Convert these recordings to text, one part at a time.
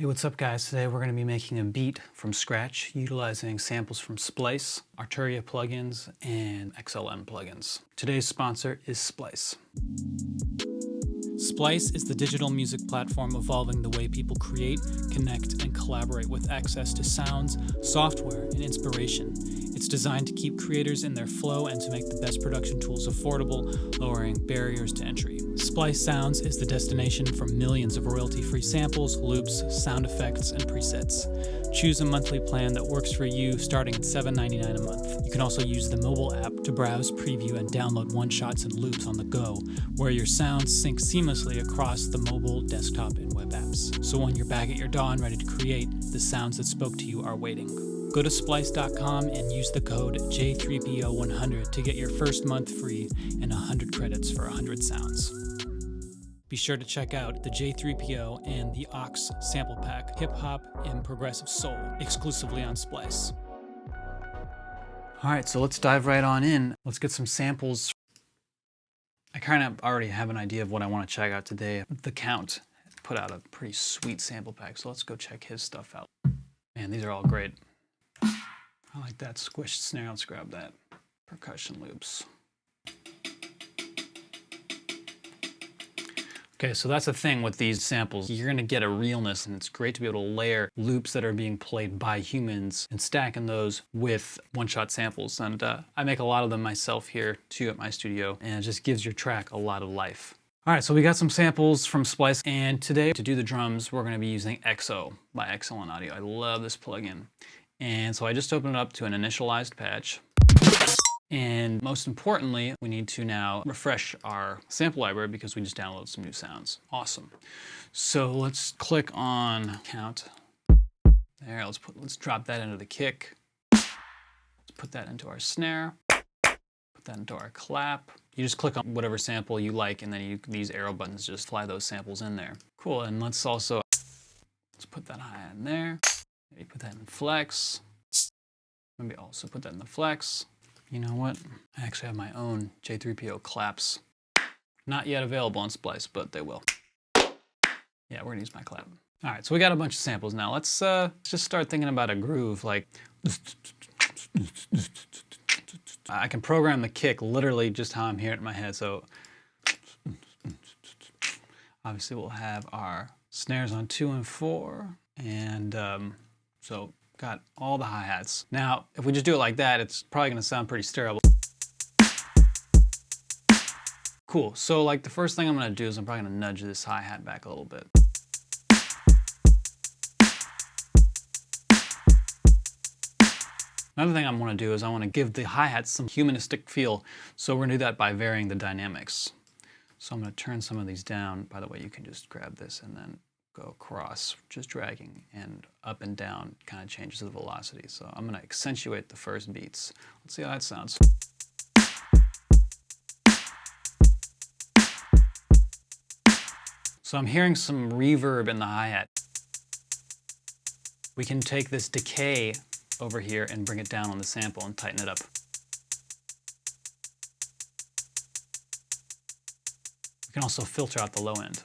Hey, what's up guys? Today we're going to be making a beat from scratch utilizing samples from Splice, Arturia plugins, and XLN plugins. Today's sponsor is Splice. Splice is the digital music platform evolving the way people create, connect, and collaborate with access to sounds, software, and inspiration. It's designed to keep creators in their flow and to make the best production tools affordable, lowering barriers to entry. Splice Sounds is the destination for millions of royalty-free samples, loops, sound effects, and presets. Choose a monthly plan that works for you, starting at $7.99 a month. You can also use the mobile app to browse, preview, and download one-shots and loops on the go, where your sounds sync seamlessly across the mobile, desktop, and web apps. So when you're back at your DAW and ready to create, the sounds that spoke to you are waiting. Go to splice.com and use the code J3PO100 to get your first month free and 100 credits for 100 sounds. Be sure to check out the J3PO and the Aux sample pack, hip hop and progressive soul, exclusively on Splice. All right, so let's dive right on in. Let's get some samples. I kind of already have an idea of what I want to check out today. The Kount put out a pretty sweet sample pack, so let's go check his stuff out. Man, these are all great. I like that squished snare. Let's grab that. Percussion loops. Okay, so that's the thing with these samples. You're gonna get a realness, and it's great to be able to layer loops that are being played by humans and stacking those with one-shot samples. And I make a lot of them myself here too at my studio, and it just gives your track a lot of life. All right, so we got some samples from Splice, and today to do the drums, we're gonna be using XO by XLN Audio. I love this plugin. And so I just opened it up to an initialized patch. And most importantly, we need to now refresh our sample library because we just downloaded some new sounds. Awesome. So let's click on Kount. There, let's drop that into the kick. Let's put that into our snare. Put that into our clap. You just click on whatever sample you like, and then these arrow buttons just fly those samples in there. Cool, and let's put that hi-hat in there. Maybe put that in flex. Maybe also put that in the flex. You know what? I actually have my own J3PO claps. Not yet available on Splice, but they will. Yeah, we're gonna use my clap. All right, so we got a bunch of samples now. Let's just start thinking about a groove like. I can program the kick literally just how I'm hearing it in my head. So obviously we'll have our snares on 2 and 4, and so got all the hi-hats. Now, if we just do it like that, it's probably gonna sound pretty sterile. Cool, so like the first thing I'm gonna do is I'm probably gonna nudge this hi-hat back a little bit. Another thing I wanna do is I wanna give the hi-hats some humanistic feel, so we're gonna do that by varying the dynamics. So I'm gonna turn some of these down. By the way, you can just grab this and then go across, just dragging, and up and down kind of changes the velocity. So I'm gonna accentuate the first beats. Let's see how that sounds. So I'm hearing some reverb in the hi-hat. We can take this decay over here and bring it down on the sample and tighten it up. We can also filter out the low end.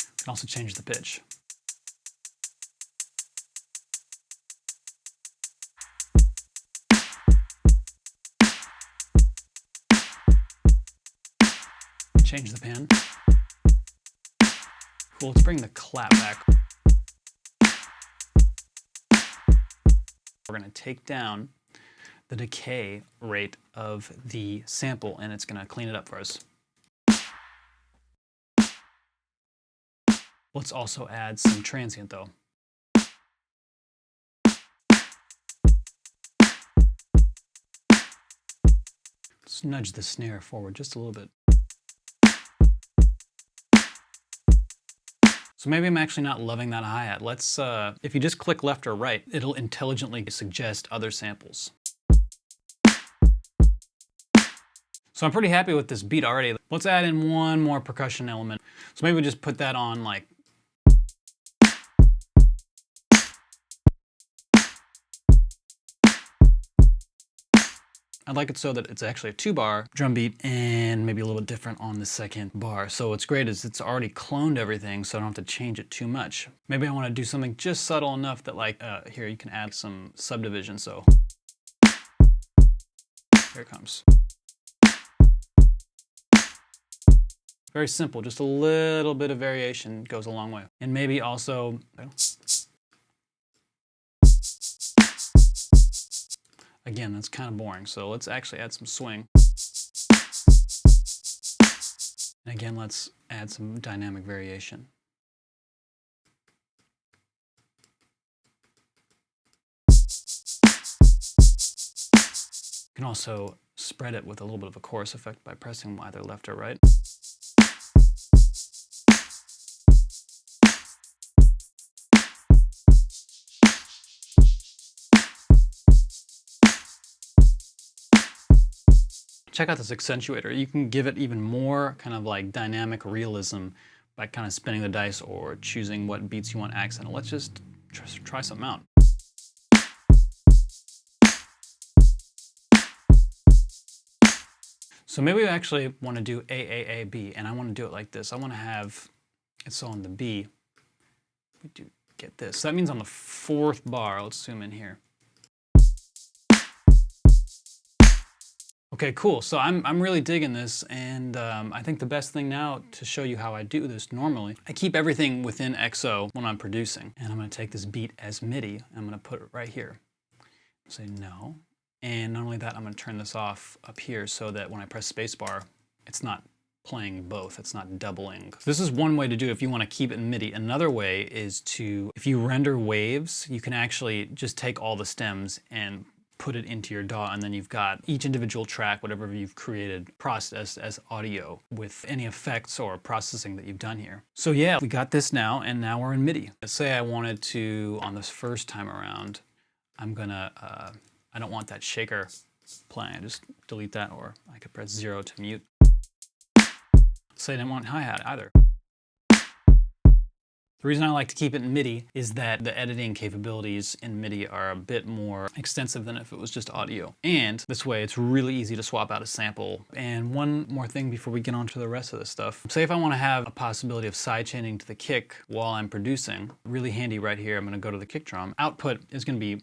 We can also change the pitch. Change the pan. Cool, let's bring the clap back. We're gonna take down the decay rate of the sample, and it's gonna clean it up for us. Let's also add some transient though. Let's nudge the snare forward just a little bit. So maybe I'm actually not loving that hi-hat. Let's, if you just click left or right, it'll intelligently suggest other samples. So I'm pretty happy with this beat already. Let's add in one more percussion element. So maybe we just put that on like. I'd like it so that it's actually a 2-bar drum beat and maybe a little bit different on the second bar. So what's great is it's already cloned everything, so I don't have to change it too much. Maybe I want to do something just subtle enough that like, here you can add some subdivision, so here it comes. Very simple, just a little bit of variation goes a long way. And maybe also, again, that's kind of boring, so let's actually add some swing. And again, let's add some dynamic variation. You can also spread it with a little bit of a chorus effect by pressing either left or right. Check out this accentuator. You can give it even more kind of like dynamic realism by kind of spinning the dice or choosing what beats you want to accent. Let's just try something out. So maybe we actually want to do AAAB, and I want to do it like this. I want to have it so on the B, we do get this. So that means on the 4th bar, let's zoom in here. Okay, cool. So I'm really digging this, and I think the best thing now to show you how I do this normally, I keep everything within XO when I'm producing, and I'm going to take this beat as MIDI, and I'm going to put it right here. Say no, and not only that, I'm going to turn this off up here so that when I press spacebar, it's not playing both, it's not doubling. This is one way to do it if you want to keep it in MIDI. Another way is to, if you render waves, you can actually just take all the stems and put it into your DAW, and then you've got each individual track, whatever you've created, processed as audio with any effects or processing that you've done here. So yeah, we got this now, and now we're in MIDI. Let's say I wanted to, on this first time around, I'm gonna, I don't want that shaker playing. I just delete that, or I could press 0 to mute. Say I didn't want hi-hat either. The reason I like to keep it in MIDI is that the editing capabilities in MIDI are a bit more extensive than if it was just audio. And this way it's really easy to swap out a sample. And one more thing before we get on to the rest of this stuff. Say if I want to have a possibility of sidechaining to the kick while I'm producing, really handy right here, I'm going to go to the kick drum. Output is going to be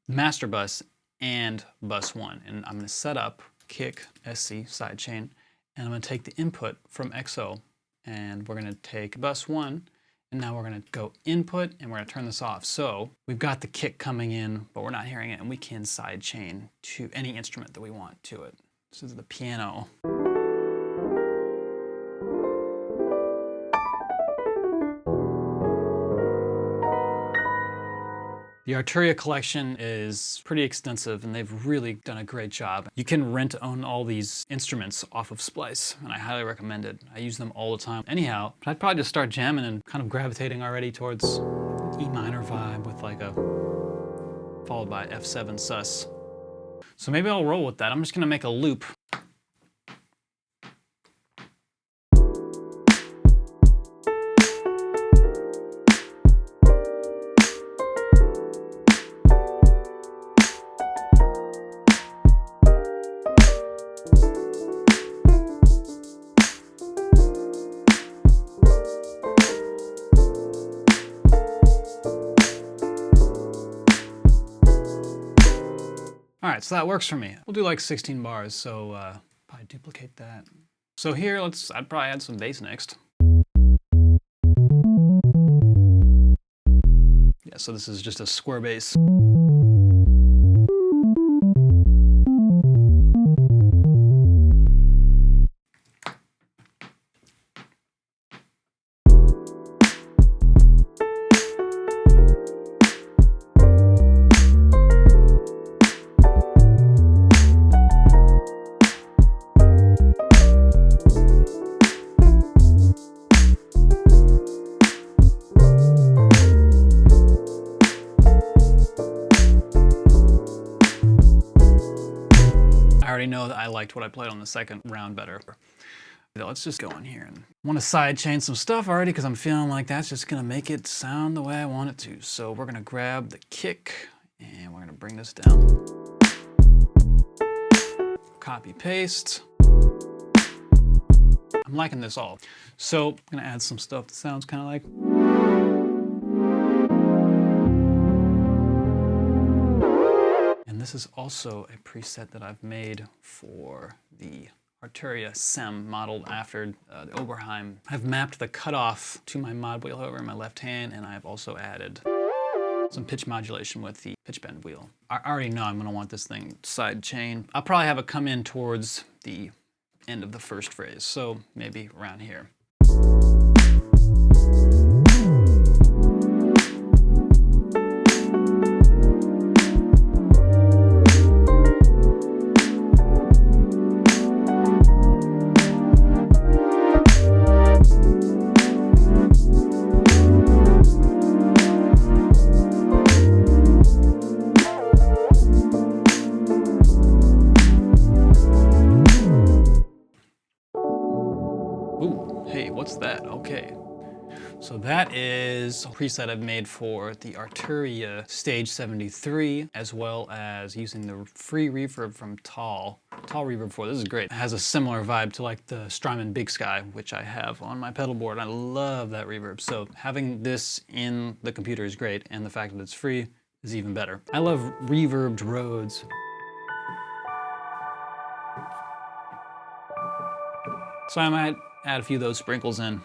master bus and bus 1. And I'm going to set up kick SC sidechain, and I'm going to take the input from XO, and we're going to take bus 1. And now we're going to go input, and we're going to turn this off. So we've got the kick coming in, but we're not hearing it, and we can sidechain to any instrument that we want to it. This is the piano. The Arturia collection is pretty extensive, and they've really done a great job. You can own all these instruments off of Splice, and I highly recommend it. I use them all the time. Anyhow, I'd probably just start jamming and kind of gravitating already towards E minor vibe with like a followed by F7 sus. So maybe I'll roll with that. I'm just gonna make a loop. All right, so that works for me. We'll do like 16 bars, so probably duplicate that. So here, I'd probably add some bass next. Yeah, so this is just a square bass. I already know that I liked what I played on the second round better. Let's just go in here and want to sidechain some stuff already because I'm feeling like that's just going to make it sound the way I want it to. So we're going to grab the kick and we're going to bring this down. Copy, paste. I'm liking this all. So I'm gonna add some stuff that sounds kind of like. And this is also a preset that I've made for the Arturia SEM modeled after the Oberheim. I've mapped the cutoff to my mod wheel over in my left hand, and I've also added some pitch modulation with the pitch bend wheel. I already know I'm gonna want this thing side chain. I'll probably have it come in towards the end of the first phrase, so maybe around here. Ooh, hey, what's that? Okay. So that is a preset I've made for the Arturia Stage 73, as well as using the free reverb from Tall Reverb 4. This is great. It has a similar vibe to like the Strymon Big Sky, which I have on my pedal board. I love that reverb. So having this in the computer is great, and the fact that it's free is even better. I love reverbed Rhodes. So I might add a few of those sprinkles in.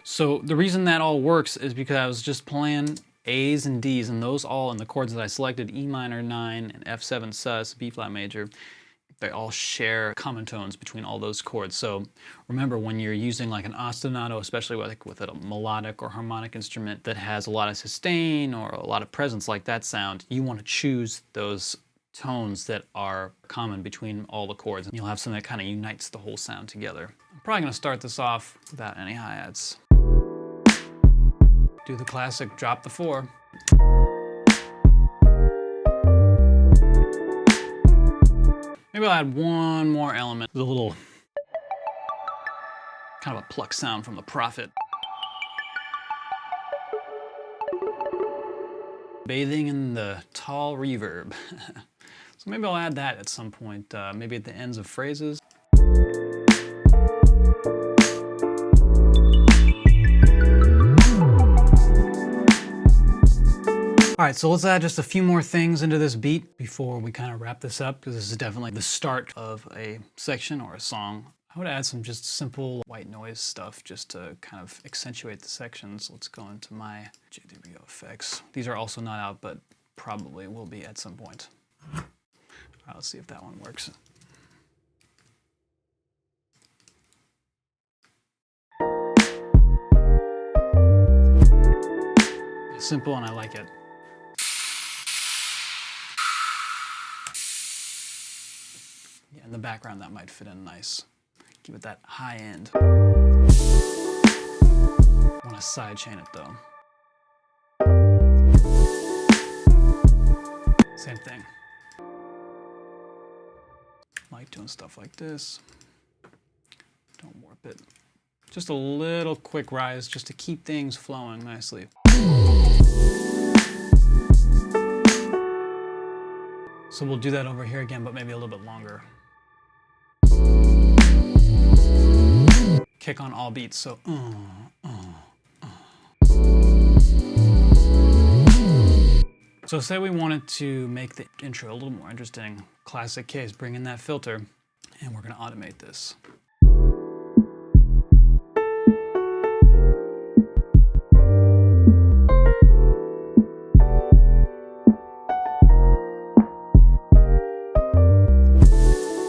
So the reason that all works is because I was just playing A's and D's, and those all in the chords that I selected, E minor 9 and F7 sus, B flat major, they all share common tones between all those chords. So remember, when you're using like an ostinato, especially with a melodic or harmonic instrument that has a lot of sustain or a lot of presence like that sound, you want to choose those tones that are common between all the chords, and you'll have something that kind of unites the whole sound together. I'm probably going to start this off without any hi-hats. Do the classic drop the 4. Maybe I'll add one more element, a little kind of a pluck sound from the Prophet. Bathing in the tall reverb. So maybe I'll add that at some point, maybe at the ends of phrases. All right, so let's add just a few more things into this beat before we kind of wrap this up, because this is definitely the start of a section or a song. I would add some just simple white noise stuff just to kind of accentuate the sections. Let's go into my J3PO effects. These are also not out, but probably will be at some point. All right, let's see if that one works. It's simple and I like it. Yeah, in the background that might fit in nice. Give it that high end. I want to side chain it though. Same thing. Like doing stuff like this. Don't warp it. Just a little quick rise just to keep things flowing nicely. So we'll do that over here again, but maybe a little bit longer. Kick on all beats, so So say we wanted to make the intro a little more interesting. Classic case, bring in that filter, and we're gonna automate this.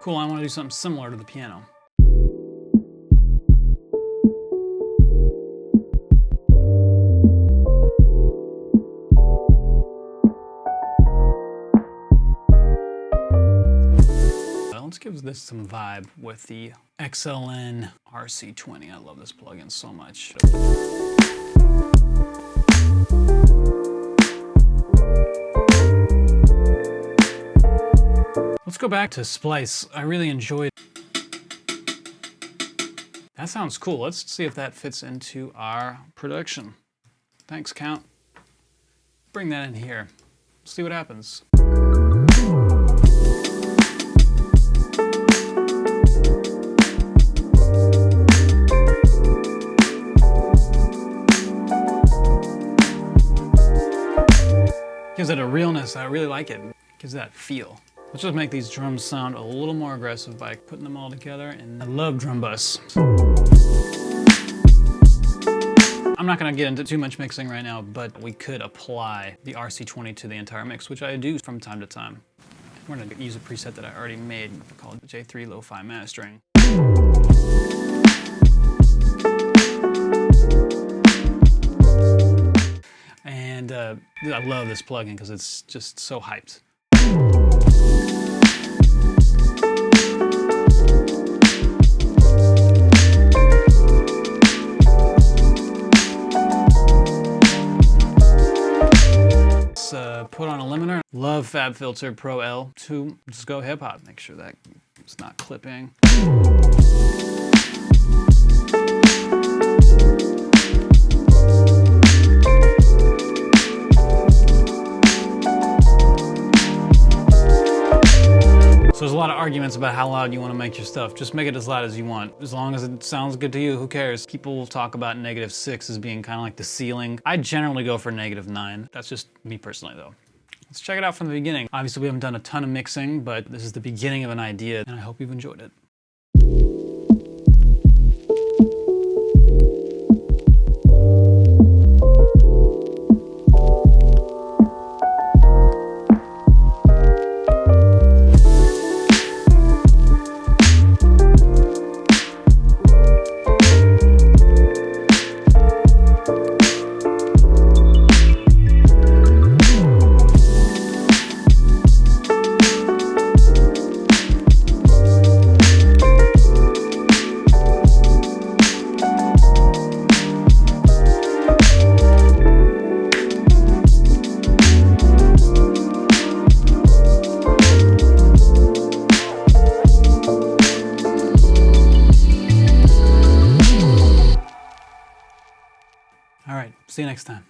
Cool, I wanna do something similar to the piano. let's give this some vibe with the XLN RC20. I love this plugin so much. Let's go back to Splice. I really enjoyed. That sounds cool. Let's see if that fits into our production. Thanks, Kount. Bring that in here. See what happens. Gives it a realness. I really like it. Gives that feel. Let's just make these drums sound a little more aggressive by putting them all together. And I love drum bus. I'm not going to get into too much mixing right now, but we could apply the RC20 to the entire mix, which I do from time to time. We're going to use a preset that I already made called J3 Lo-Fi Mastering. And I love this plugin because it's just so hyped. Put on a limiter. Love FabFilter Pro L to just go hip hop. Make sure that it's not clipping. So there's a lot of arguments about how loud you want to make your stuff. Just make it as loud as you want. As long as it sounds good to you, who cares? People will talk about -6 as being kind of like the ceiling. I generally go for -9. That's just me personally though. Let's check it out from the beginning. Obviously we haven't done a ton of mixing, but this is the beginning of an idea and I hope you've enjoyed it. All right, see you next time.